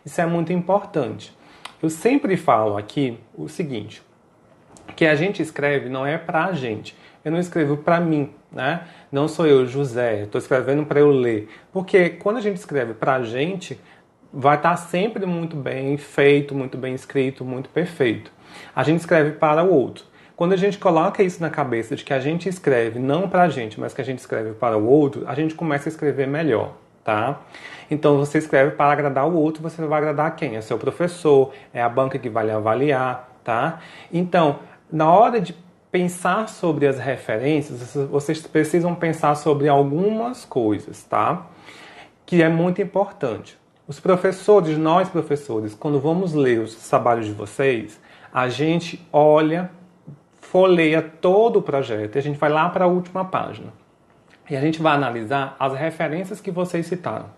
Isso é muito importante. Eu sempre falo aqui o seguinte, que a gente escreve não é pra gente. Eu não escrevo pra mim, né? Não sou eu, José, estou escrevendo para eu ler. Porque quando a gente escreve pra gente, vai estar sempre muito bem feito, muito bem escrito, muito perfeito. A gente escreve para o outro. Quando a gente coloca isso na cabeça de que a gente escreve não pra gente, mas que a gente escreve para o outro, a gente começa a escrever melhor, tá? Então você escreve para agradar o outro, você vai agradar quem? É seu professor, é a banca que vai lhe avaliar, tá? Então, na hora de pensar sobre as referências, vocês precisam pensar sobre algumas coisas, tá? Que é muito importante. Os professores, nós professores, quando vamos ler os trabalhos de vocês, a gente olha, folheia todo o projeto e a gente vai lá para a última página. E a gente vai analisar as referências que vocês citaram.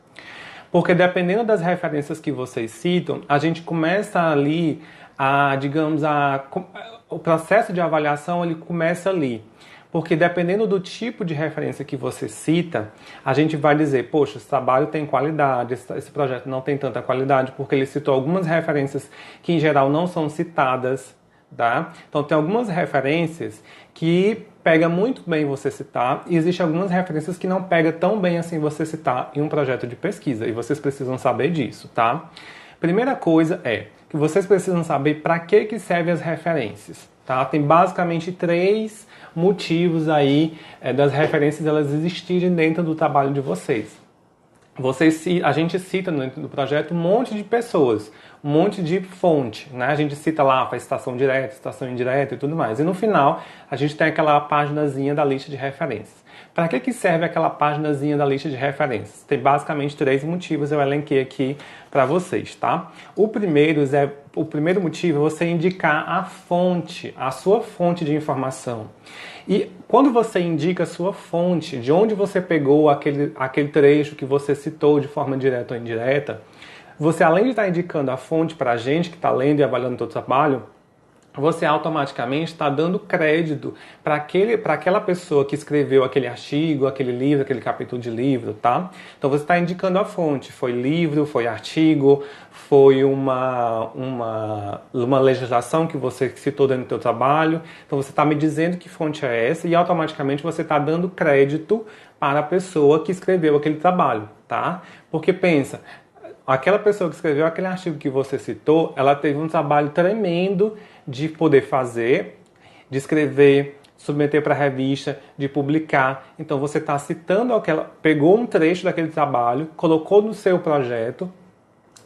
Porque dependendo das referências que vocês citam, a gente começa ali o processo de avaliação ele começa ali. Porque dependendo do tipo de referência que você cita, a gente vai dizer, poxa, esse trabalho tem qualidade, esse projeto não tem tanta qualidade, porque ele citou algumas referências que em geral não são citadas, tá? Então tem algumas referências que pega muito bem você citar, e existem algumas referências que não pega tão bem assim você citar em um projeto de pesquisa, e vocês precisam saber disso, tá? Primeira coisa é que vocês precisam saber para que servem as referências, tá? Tem basicamente 3 motivos aí das referências elas existirem dentro do trabalho de vocês. A gente cita dentro do projeto um monte de pessoas, um monte de fonte, né? A gente cita lá, faz citação direta, citação indireta e tudo mais. E no final, a gente tem aquela paginazinha da lista de referências. Para que serve aquela paginazinha da lista de referências? Tem basicamente 3 motivos, eu elenquei aqui para vocês, tá? O primeiro motivo é você indicar a fonte, a sua fonte de informação. E quando você indica a sua fonte, de onde você pegou aquele trecho que você citou de forma direta ou indireta, você além de estar indicando a fonte para a gente que está lendo e avaliando o seu trabalho, você automaticamente está dando crédito para aquela pessoa que escreveu aquele artigo, aquele livro, aquele capítulo de livro, tá? Então você está indicando a fonte, foi livro, foi artigo, foi uma legislação que você citou dentro do seu trabalho, então você está me dizendo que fonte é essa e automaticamente você está dando crédito para a pessoa que escreveu aquele trabalho, tá? Porque pensa, aquela pessoa que escreveu aquele artigo que você citou, ela teve um trabalho tremendo de poder fazer, de escrever, submeter para a revista, de publicar. Então você está citando pegou um trecho daquele trabalho, colocou no seu projeto,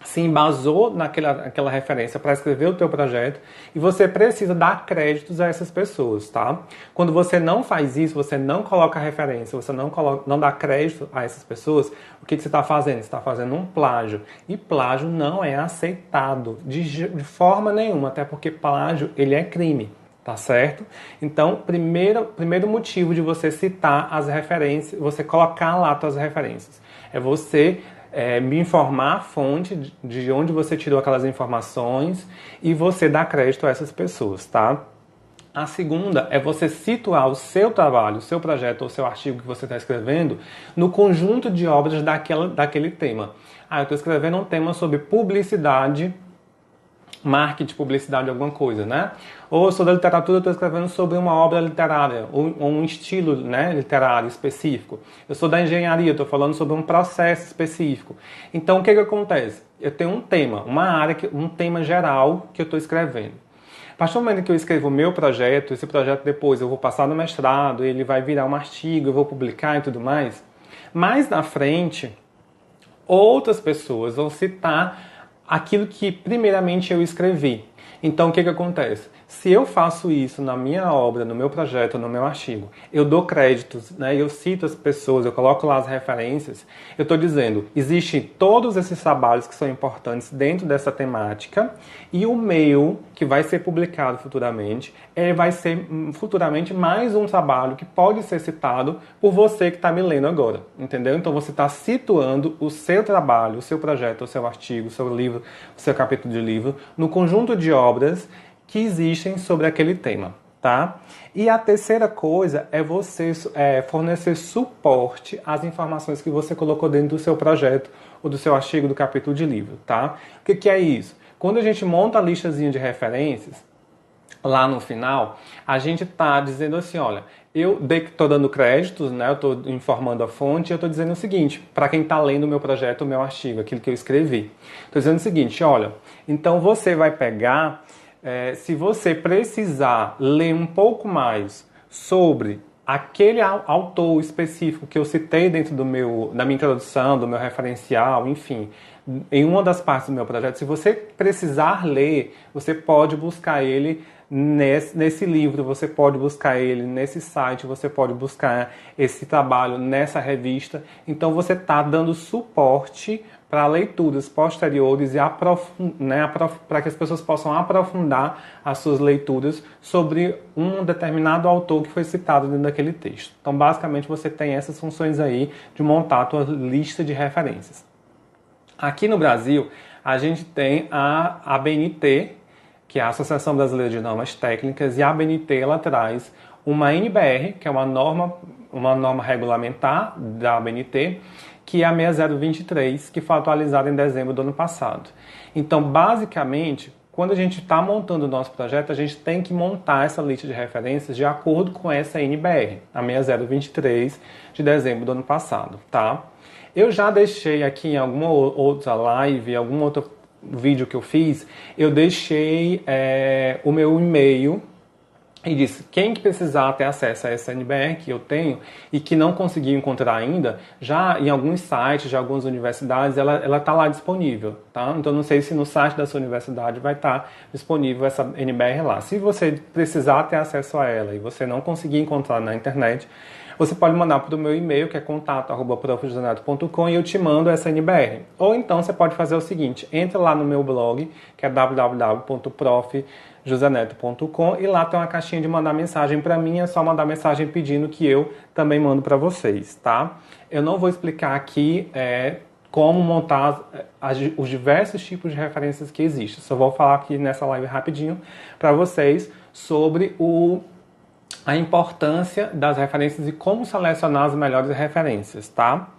se embasou naquela referência para escrever o teu projeto e você precisa dar créditos a essas pessoas, tá? Quando você não faz isso, você não coloca referência, você não dá crédito a essas pessoas, o que você está fazendo? Você está fazendo um plágio. E plágio não é aceitado de forma nenhuma, até porque plágio ele é crime. Tá certo? Então, primeiro motivo de você citar as referências, você colocar lá as suas referências, é você me informar a fonte de onde você tirou aquelas informações e você dar crédito a essas pessoas, tá? A segunda é você situar o seu trabalho, o seu projeto ou o seu artigo que você está escrevendo no conjunto de obras daquele tema. Eu estou escrevendo um tema sobre publicidade, marketing, publicidade, alguma coisa, né? Ou eu sou da literatura, eu estou escrevendo sobre uma obra literária, ou um estilo, né, literário específico. Eu sou da engenharia, estou falando sobre um processo específico. Então, o que acontece? Eu tenho um tema, um tema geral que eu estou escrevendo. A partir do momento que eu escrevo o meu projeto, esse projeto depois eu vou passar no mestrado, ele vai virar um artigo, eu vou publicar e tudo mais, mais na frente, outras pessoas vão citar aquilo que primeiramente eu escrevi. Então o que acontece? Se eu faço isso na minha obra, no meu projeto, no meu artigo, eu dou créditos, né, eu cito as pessoas, eu coloco lá as referências, eu estou dizendo, existem todos esses trabalhos que são importantes dentro dessa temática e o meu, que vai ser publicado futuramente, ele vai ser futuramente mais um trabalho que pode ser citado por você que está me lendo agora, entendeu? Então você está situando o seu trabalho, o seu projeto, o seu artigo, o seu livro, o seu capítulo de livro, no conjunto de obras que existem sobre aquele tema, tá? E a terceira coisa é você fornecer suporte às informações que você colocou dentro do seu projeto ou do seu artigo, do capítulo de livro, tá? O que é isso? Quando a gente monta a listazinha de referências, lá no final, a gente está dizendo assim, olha, eu estou dando créditos, né? Eu estou informando a fonte, eu estou dizendo o seguinte, para quem está lendo o meu projeto, o meu artigo, aquilo que eu escrevi. Estou dizendo o seguinte, olha, então você vai pegar, se você precisar ler um pouco mais sobre aquele autor específico que eu citei dentro da minha introdução, do meu referencial, enfim, em uma das partes do meu projeto, se você precisar ler, você pode buscar ele nesse livro, você pode buscar ele nesse site, você pode buscar esse trabalho nessa revista. Então você está dando suporte para leituras posteriores e para que as pessoas possam aprofundar as suas leituras sobre um determinado autor que foi citado dentro daquele texto. Então basicamente você tem essas funções aí de montar a tua lista de referências. Aqui no Brasil, a gente tem a ABNT, que é a Associação Brasileira de Normas Técnicas, e a ABNT ela traz uma NBR, que é uma norma regulamentar da ABNT, que é a 6023, que foi atualizada em dezembro do ano passado. Então, basicamente, quando a gente está montando o nosso projeto, a gente tem que montar essa lista de referências de acordo com essa NBR, a 6023 de dezembro do ano passado, tá? Eu já deixei aqui em alguma outra live, algum outro vídeo que eu fiz, eu deixei o meu e-mail e disse, quem que precisar ter acesso a essa NBR que eu tenho e que não conseguiu encontrar ainda, já em alguns sites de algumas universidades, ela está lá disponível, tá? Então não sei se no site da sua universidade vai estar disponível essa NBR lá. Se você precisar ter acesso a ela e você não conseguir encontrar na internet, você pode mandar para o meu e-mail, que é contato@profjoseneto.com, e eu te mando essa NBR. Ou então você pode fazer o seguinte, entra lá no meu blog, que é www.profjoseneto.com, e lá tem uma caixinha de mandar mensagem para mim, é só mandar mensagem pedindo que eu também mando para vocês, tá? Eu não vou explicar aqui como montar os diversos tipos de referências que existem. Só vou falar aqui nessa live rapidinho para vocês sobre a importância das referências e como selecionar as melhores referências, tá?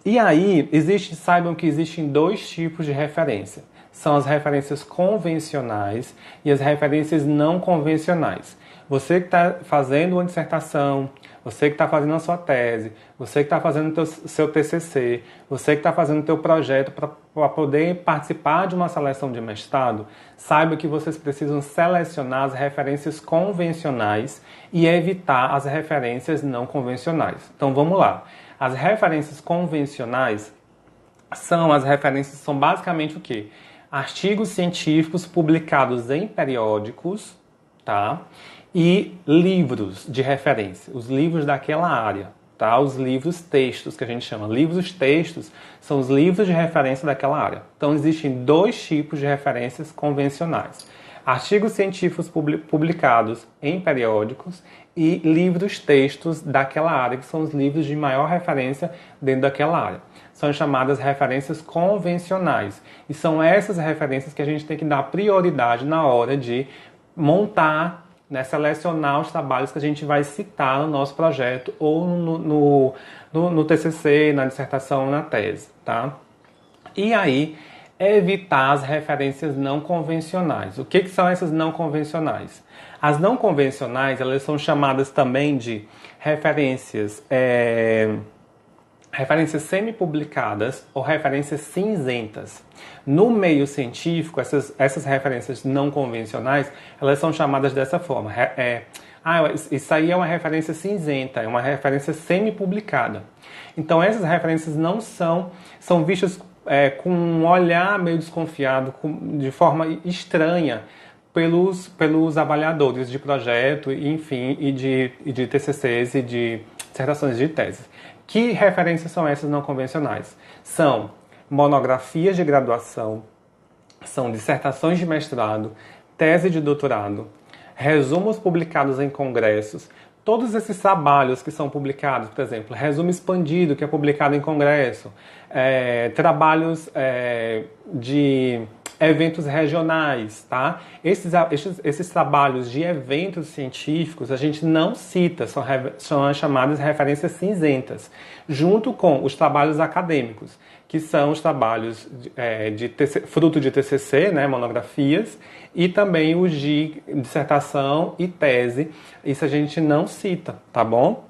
E aí, saibam que existem dois tipos de referência. São as referências convencionais e as referências não convencionais. Você que está fazendo uma dissertação, você que está fazendo a sua tese, você que está fazendo o seu TCC, você que está fazendo o seu projeto para poder participar de uma seleção de mestrado, saiba que vocês precisam selecionar as referências convencionais e evitar as referências não convencionais. Então vamos lá. As referências convencionais são basicamente o quê? Artigos científicos publicados em periódicos, tá? E livros de referência, os livros daquela área, tá? Os livros textos que a gente chama. Livros textos são os livros de referência daquela área. Então existem dois tipos de referências convencionais. Artigos científicos publicados em periódicos e livros textos daquela área, que são os livros de maior referência dentro daquela área. São chamadas referências convencionais. E são essas referências que a gente tem que dar prioridade na hora de montar, selecionar os trabalhos que a gente vai citar no nosso projeto ou no TCC, na dissertação, na tese, tá? E aí, evitar as referências não convencionais. O que são essas não convencionais? As não convencionais, elas são chamadas também de referências semi-publicadas ou referências cinzentas. No meio científico, essas referências não convencionais, elas são chamadas dessa forma. Isso aí é uma referência cinzenta, é uma referência semi-publicada. Então essas referências não são vistas com um olhar meio desconfiado, de forma estranha, pelos avaliadores de projeto, enfim, e de TCCs e de dissertações de tese. Que referências são essas não convencionais? São monografias de graduação, são dissertações de mestrado, tese de doutorado, resumos publicados em congressos. Todos esses trabalhos que são publicados, por exemplo, resumo expandido, que é publicado em congresso, trabalhos de eventos regionais, tá? Esses trabalhos de eventos científicos a gente não cita, são as chamadas referências cinzentas, junto com os trabalhos acadêmicos, que são os trabalhos fruto de TCC, né, monografias, e também os de dissertação e tese. Isso a gente não cita, tá bom?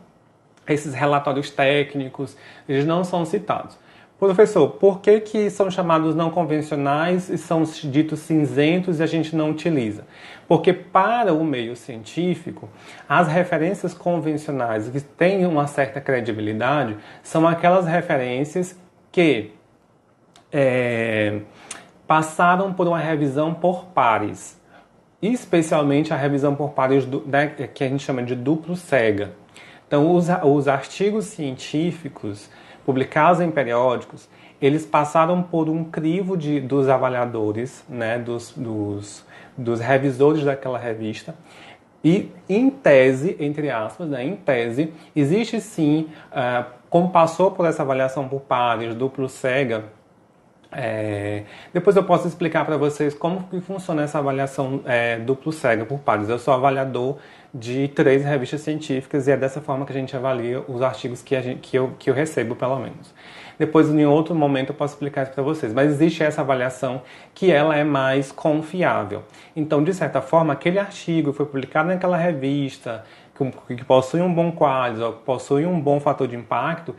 Esses relatórios técnicos, eles não são citados. Professor, por que são chamados não convencionais e são ditos cinzentos e a gente não utiliza? Porque para o meio científico, as referências convencionais que têm uma certa credibilidade são aquelas referências que passaram por uma revisão por pares, especialmente a revisão por pares que a gente chama de duplo cega. Então, os artigos científicos publicados em periódicos, eles passaram por um crivo dos avaliadores, né, dos revisores daquela revista, e em tese, entre aspas, né, em tese, existe sim, como passou por essa avaliação por pares, duplo cega, depois eu posso explicar para vocês como que funciona essa avaliação duplo cega por pares. Eu sou avaliador de 3 revistas científicas e é dessa forma que a gente avalia os artigos que eu recebo, pelo menos. Depois, em outro momento, eu posso explicar isso para vocês. Mas existe essa avaliação que ela é mais confiável. Então, de certa forma, aquele artigo foi publicado naquela revista, que possui um bom quadro, ou que possui um bom fator de impacto,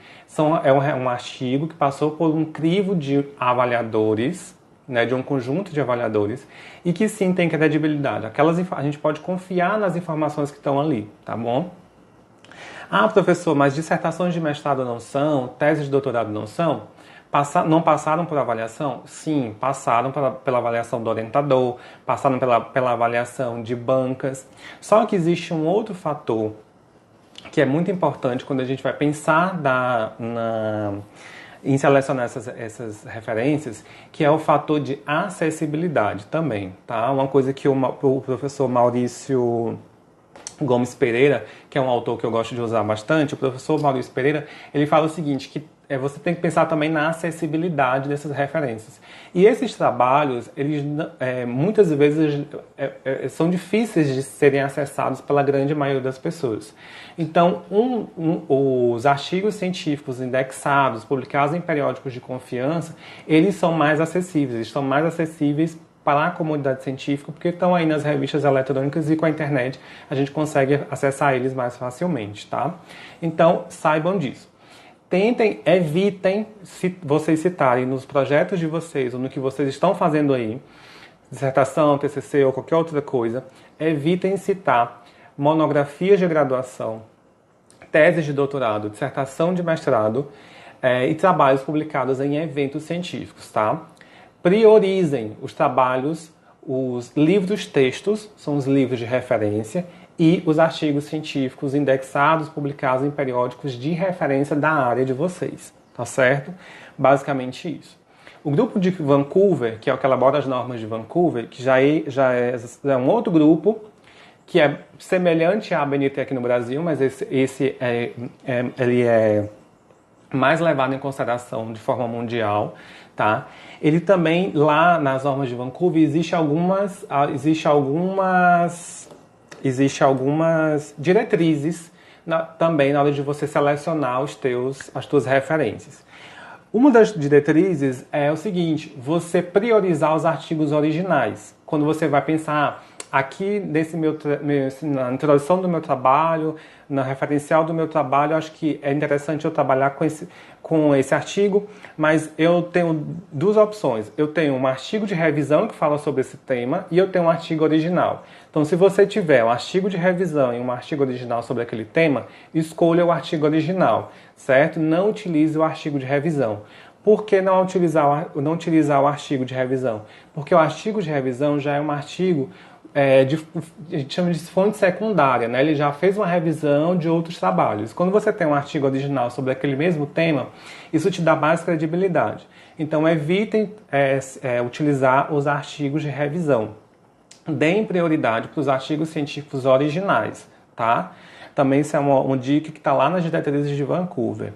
é um artigo que passou por um crivo de avaliadores, né, de um conjunto de avaliadores, e que sim tem credibilidade. A gente pode confiar nas informações que estão ali, tá bom? Ah, professor, mas dissertações de mestrado não são, teses de doutorado não são? Não passaram por avaliação? Sim, passaram pela avaliação do orientador, passaram pela avaliação de bancas. Só que existe um outro fator que é muito importante quando a gente vai pensar em selecionar essas referências, que é o fator de acessibilidade também, tá? Uma coisa que o professor Maurício Gomes Pereira, que é um autor que eu gosto de usar bastante, o professor Maurício Pereira, ele fala o seguinte, que você tem que pensar também na acessibilidade dessas referências. E esses trabalhos, eles muitas vezes são difíceis de serem acessados pela grande maioria das pessoas. Então, os artigos científicos indexados, publicados em periódicos de confiança, eles são mais acessíveis, eles são mais acessíveis para a comunidade científica, porque estão aí nas revistas eletrônicas e com a internet a gente consegue acessar eles mais facilmente, tá? Então, saibam disso. Evitem vocês citarem nos projetos de vocês ou no que vocês estão fazendo aí, dissertação, TCC ou qualquer outra coisa, evitem citar monografias de graduação, teses de doutorado, dissertação de mestrado e trabalhos publicados em eventos científicos, tá? Priorizem os trabalhos, os livros textos, são os livros de referência, e os artigos científicos indexados, publicados em periódicos de referência da área de vocês, tá certo? Basicamente isso. O grupo de Vancouver, que é o que elabora as normas de Vancouver, que já é um outro grupo, que é semelhante à ABNT aqui no Brasil, mas ele é mais levado em consideração de forma mundial, tá? Ele também, lá nas normas de Vancouver, existe algumas diretrizes também na hora de você selecionar as tuas referências. Uma das diretrizes é o seguinte, você priorizar os artigos originais. Quando você vai pensar, aqui na introdução do meu trabalho, na referencial do meu trabalho, acho que é interessante eu trabalhar com esse artigo, mas eu tenho 2 opções. Eu tenho um artigo de revisão que fala sobre esse tema e eu tenho um artigo original. Então, se você tiver um artigo de revisão e um artigo original sobre aquele tema, escolha o artigo original, certo? Não utilize o artigo de revisão. Por que não utilizar o artigo de revisão? Porque o artigo de revisão já é um artigo a gente chama de fonte secundária, né? Ele já fez uma revisão de outros trabalhos. Quando você tem um artigo original sobre aquele mesmo tema, isso te dá mais credibilidade. Então, evitem utilizar os artigos de revisão. Deem prioridade para os artigos científicos originais, tá? Também isso é uma dica que está lá nas diretrizes de Vancouver.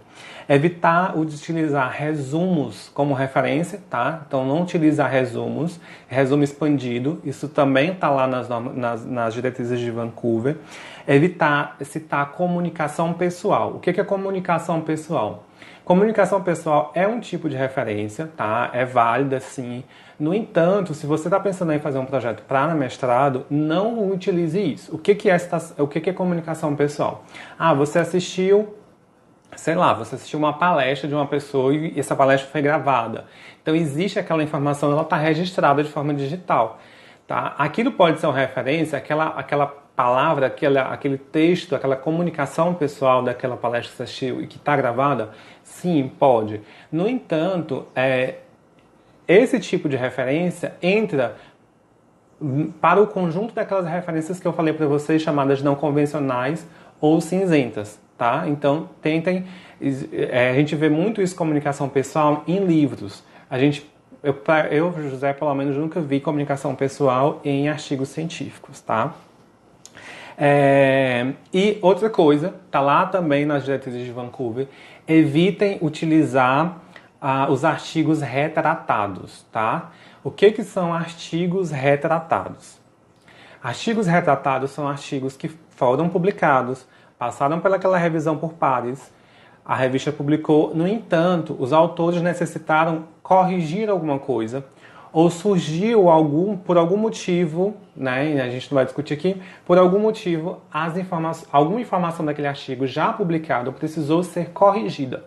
Evitar o de utilizar resumos como referência, tá? Então não utilizar resumos, resumo expandido, isso também está lá nas diretrizes de Vancouver. Evitar citar comunicação pessoal. O que é comunicação pessoal? Comunicação pessoal é um tipo de referência, tá? É válida, sim. No entanto, se você está pensando em fazer um projeto para mestrado, não utilize isso. O que é comunicação pessoal? Ah, você assistiu, sei lá, você assistiu uma palestra de uma pessoa e essa palestra foi gravada. Então existe aquela informação, ela está registrada de forma digital, tá? Aquilo pode ser uma referência, aquela palavra, aquele texto, aquela comunicação pessoal daquela palestra que você assistiu e que está gravada, sim, pode. No entanto, esse tipo de referência entra para o conjunto daquelas referências que eu falei para vocês, chamadas não convencionais ou cinzentas, tá? Então, tentem... a gente vê muito isso, comunicação pessoal, em livros. Eu, José, pelo menos, nunca vi comunicação pessoal em artigos científicos, tá? E outra coisa, tá lá também nas diretrizes de Vancouver, evitem utilizar os artigos retratados, tá? O que são artigos retratados? Artigos retratados são artigos que foram publicados, passaram pelaquela revisão por pares, a revista publicou, no entanto, os autores necessitaram corrigir alguma coisa, ou surgiu por algum motivo, né, a gente não vai discutir aqui, por algum motivo, alguma informação daquele artigo já publicado precisou ser corrigida.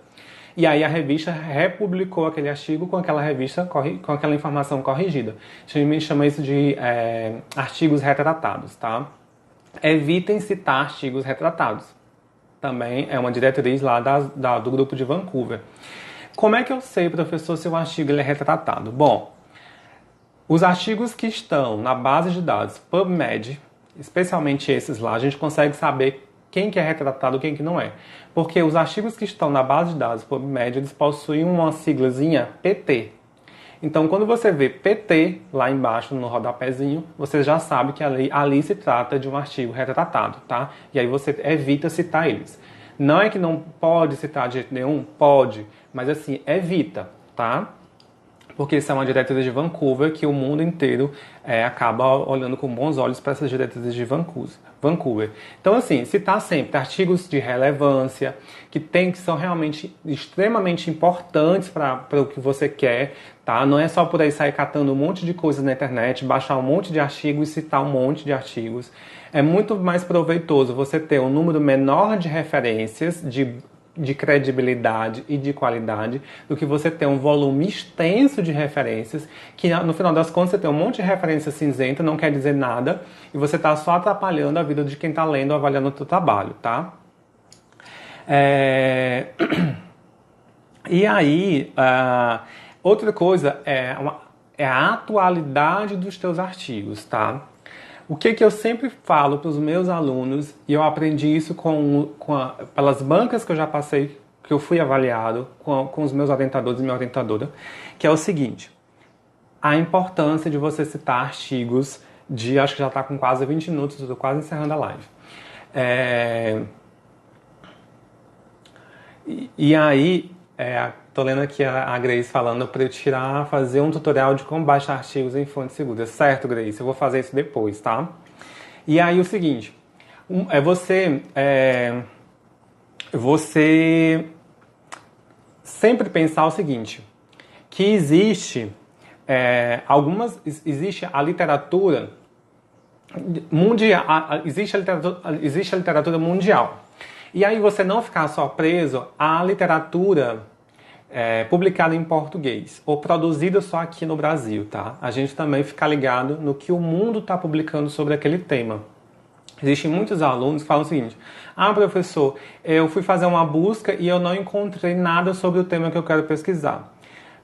E aí a revista republicou aquele artigo com aquela informação corrigida. A gente chama isso de artigos retratados, tá? Evitem citar artigos retratados. Também é uma diretriz lá do grupo de Vancouver. Como é que eu sei, professor, se o artigo é retratado? Bom, os artigos que estão na base de dados PubMed, especialmente esses lá, a gente consegue saber quem que é retratado e quem que não é. Porque os artigos que estão na base de dados PubMed, eles possuem uma siglazinha PT. Então, quando você vê PT lá embaixo no rodapézinho, você já sabe que ali se trata de um artigo retratado, tá? E aí você evita citar eles. Não é que não pode citar de jeito nenhum? Pode, mas assim, evita, tá? Porque isso é uma diretriz de Vancouver que o mundo inteiro acaba olhando com bons olhos para essas diretrizes de Vancouver. Então, assim, citar sempre artigos de relevância, que são realmente extremamente importantes para o que você quer, tá? Não é só por aí sair catando um monte de coisas na internet, baixar um monte de artigos e citar um monte de artigos. É muito mais proveitoso você ter um número menor de referências, de credibilidade e de qualidade, do que você ter um volume extenso de referências, que no final das contas você tem um monte de referência cinzenta, não quer dizer nada, e você está só atrapalhando a vida de quem está lendo ou avaliando o seu trabalho, tá? E aí, outra coisa é a atualidade dos teus artigos, tá? O que eu sempre falo para os meus alunos, e eu aprendi isso pelas bancas que eu já passei, que eu fui avaliado, com os meus orientadores e minha orientadora, que é o seguinte: a importância de você citar artigos acho que já está com quase 20 minutos, estou quase encerrando a live. E aí, tô lendo aqui a Grace falando para eu fazer um tutorial de como baixar artigos em fontes seguras. Certo, Grace? Eu vou fazer isso depois, tá? E aí o seguinte, você sempre pensar o seguinte, que existe a literatura mundial, existe a literatura mundial. E aí você não ficar só preso à literatura publicada em português ou produzida só aqui no Brasil, tá? A gente também fica ligado no que o mundo está publicando sobre aquele tema. Existem muitos alunos que falam o seguinte: professor, eu fui fazer uma busca e eu não encontrei nada sobre o tema que eu quero pesquisar.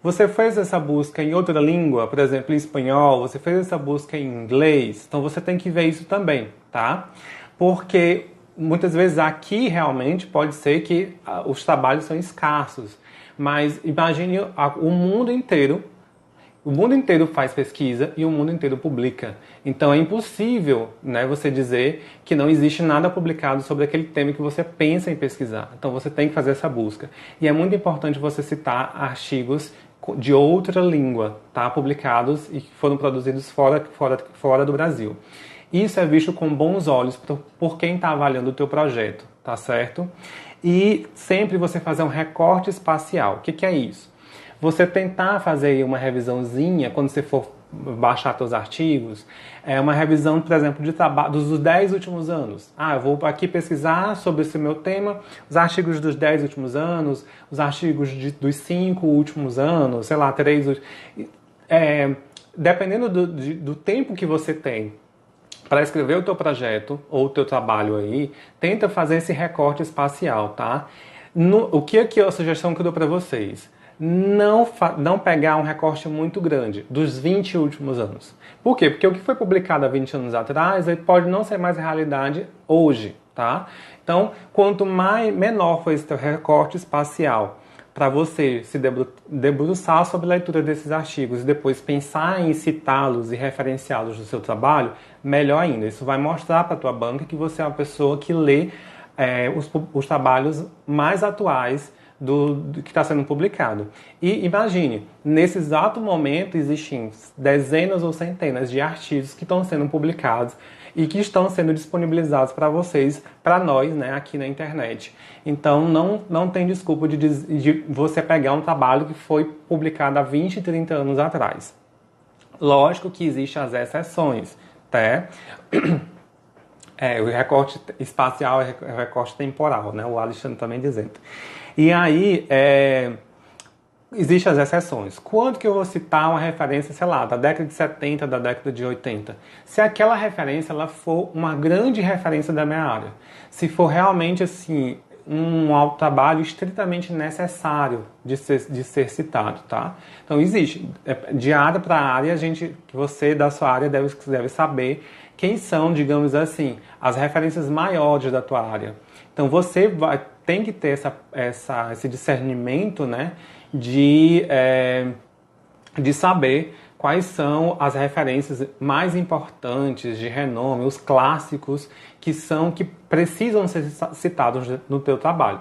Você fez essa busca em outra língua, por exemplo, em espanhol, você fez essa busca em inglês, então você tem que ver isso também, tá? Porque muitas vezes aqui realmente pode ser que os trabalhos são escassos, mas imagine o mundo inteiro O mundo inteiro faz pesquisa e o mundo inteiro publica. Então é impossível, né, você dizer que não existe nada publicado sobre aquele tema que você pensa em pesquisar. Então você tem que fazer essa busca. E é muito importante você citar artigos de outra língua, tá, publicados e que foram produzidos fora do Brasil. Isso é visto com bons olhos por quem está avaliando o teu projeto, tá certo? E sempre você fazer um recorte espacial. O que é isso? Você tentar fazer uma revisãozinha, quando você for baixar seus artigos, uma revisão, por exemplo, de trabalho dos 10 últimos anos. Eu vou aqui pesquisar sobre esse meu tema, os artigos dos 10 últimos anos, os artigos dos 5 últimos anos, sei lá, 3... dependendo do tempo que você tem para escrever o teu projeto ou o teu trabalho aí, tenta fazer esse recorte espacial, tá? O que é a sugestão que eu dou para vocês? Não pegar um recorte muito grande dos 20 últimos anos. Por quê? Porque o que foi publicado há 20 anos atrás ele pode não ser mais realidade hoje, tá? Então, quanto menor for esse teu recorte espacial para você se debruçar sobre a leitura desses artigos e depois pensar em citá-los e referenciá-los no seu trabalho, melhor ainda. Isso vai mostrar para a tua banca que você é uma pessoa que lê os trabalhos mais atuais do que está sendo publicado. E imagine, nesse exato momento existem dezenas ou centenas de artigos que estão sendo publicados e que estão sendo disponibilizados para vocês, para nós, né, aqui na internet. Então não tem desculpa de você pegar um trabalho que foi publicado há 20, 30 anos atrás. Lógico que existem as exceções, tá? O recorte espacial é o recorte temporal, né? O Alexandre também dizendo. E aí, existem as exceções. Quando que eu vou citar uma referência, sei lá, da década de 70, da década de 80? Se aquela referência ela for uma grande referência da minha área. Se for realmente, assim, um trabalho estritamente necessário de ser citado, tá? Então, existe. De área para área, que você da sua área deve saber quem são, digamos assim, as referências maiores da tua área. Então, você tem que ter esse discernimento, né, de saber quais são as referências mais importantes, de renome, os clássicos que precisam ser citados no teu trabalho.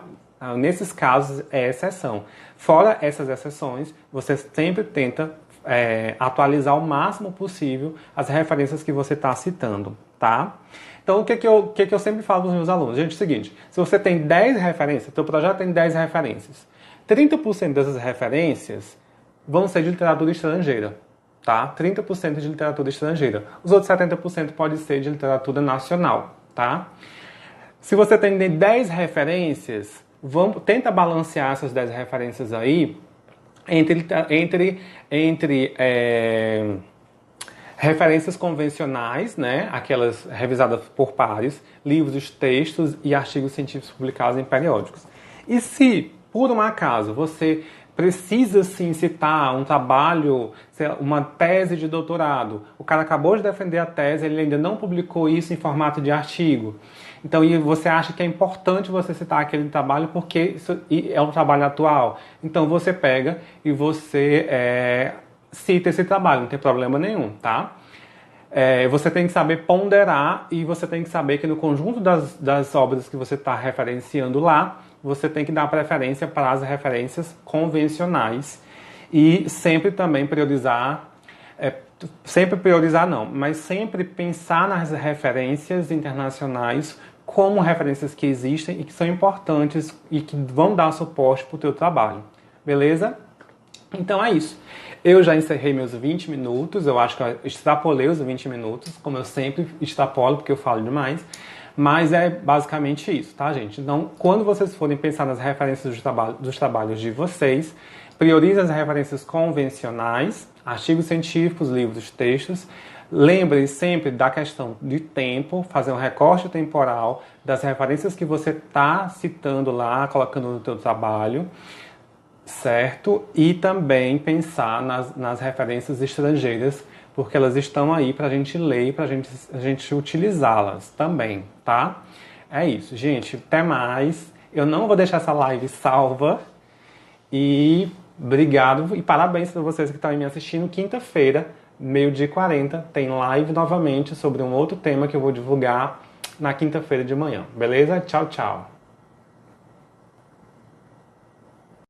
Nesses casos, é exceção. Fora essas exceções, você sempre tenta atualizar o máximo possível as referências que você está citando, tá? Então, o que eu sempre falo para os meus alunos? Gente, é o seguinte, se você tem 10 referências, teu projeto tem 10 referências, 30% dessas referências vão ser de literatura estrangeira, tá? 30% de literatura estrangeira. Os outros 70% pode ser de literatura nacional, tá? Se você tem 10 referências, tenta balancear essas 10 referências aí entre referências convencionais, né, aquelas revisadas por pares, livros, textos e artigos científicos publicados em periódicos. E se, por um acaso, você precisa sim citar um trabalho, uma tese de doutorado, o cara acabou de defender a tese, ele ainda não publicou isso em formato de artigo, então e você acha que é importante você citar aquele trabalho porque isso é um trabalho atual, então você pega e você cita esse trabalho, não tem problema nenhum, tá? Você tem que saber ponderar e você tem que saber que no conjunto das obras que você está referenciando lá, você tem que dar preferência para as referências convencionais e sempre também priorizar, mas sempre pensar nas referências internacionais como referências que existem e que são importantes e que vão dar suporte para o teu trabalho, beleza? Então é isso. Eu já encerrei meus 20 minutos, eu acho que eu extrapolei os 20 minutos, como eu sempre extrapolo porque eu falo demais, mas é basicamente isso, tá, gente? Então, quando vocês forem pensar nas referências dos trabalhos de vocês, priorize as referências convencionais, artigos científicos, livros, textos. Lembre sempre da questão de tempo, fazer um recorte temporal das referências que você está citando lá, colocando no teu trabalho, certo? E também pensar nas referências estrangeiras, porque elas estão aí para a gente ler e para a gente utilizá-las também, tá? É isso, gente. Até mais. Eu não vou deixar essa live salva e Obrigado e parabéns para vocês que estão aí me assistindo. Quinta-feira, 12h40, tem live novamente sobre um outro tema que eu vou divulgar na quinta-feira de manhã. Beleza? Tchau, tchau.